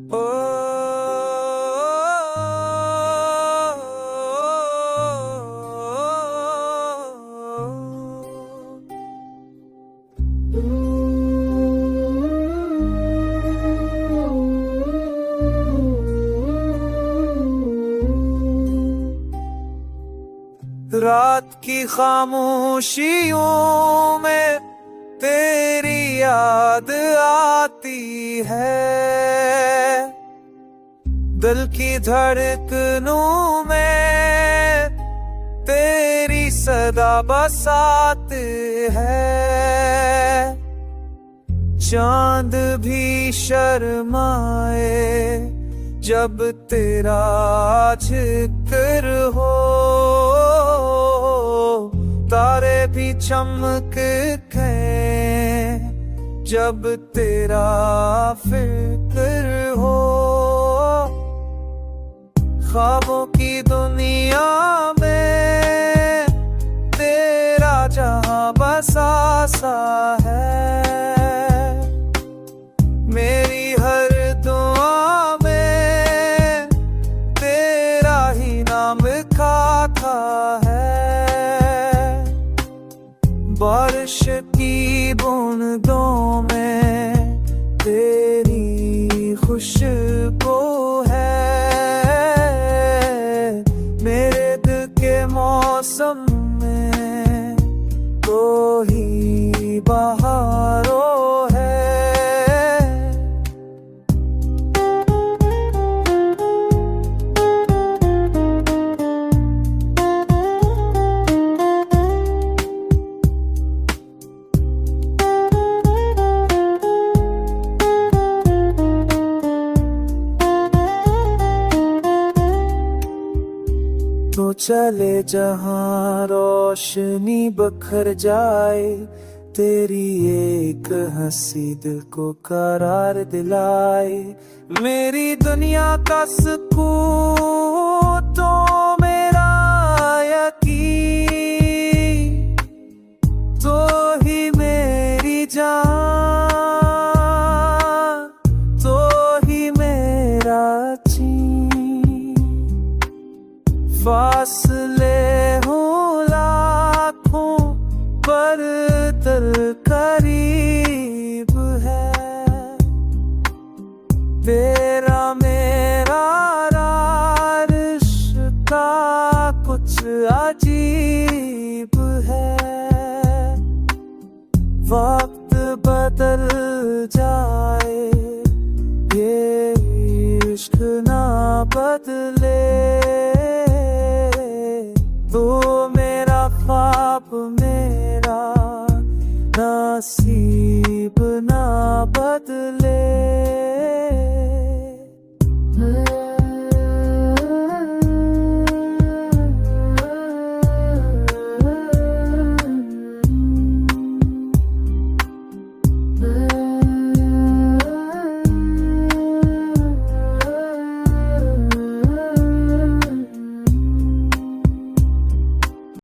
ओ रात की खामोशियों में तेरी याद आती है, दिल की धड़कनों में तेरी सदा बसात है। चांद भी शर्माए जब तेरा जिक्र हो, तारे भी चमकते जब तेरा फिक्र हो। ख्वाबों की दुनिया में तेरा जहां बसा सा है, मेरी हर दुआ में तेरा ही नाम खाता है। बारिश की बूंदों में तेरी खुशबू है, मेरे दिल के मौसम में तो ही बहारों है। तो चले जहां रोशनी बखर जाए, तेरी एक हंसी दिल को करार दिलाए। मेरी दुनिया का सुकून तो मेरा यकीन, तो ही मेरी जान, तो ही मेरा फासले हूँ लाखों पर दिल करीब है। तेरा मेरा रिश्ता कुछ अजीब है। वक्त बदल जाए ये इश्क ना बदले, तू मेरा ख्वाब मेरा नसीब ना बदले।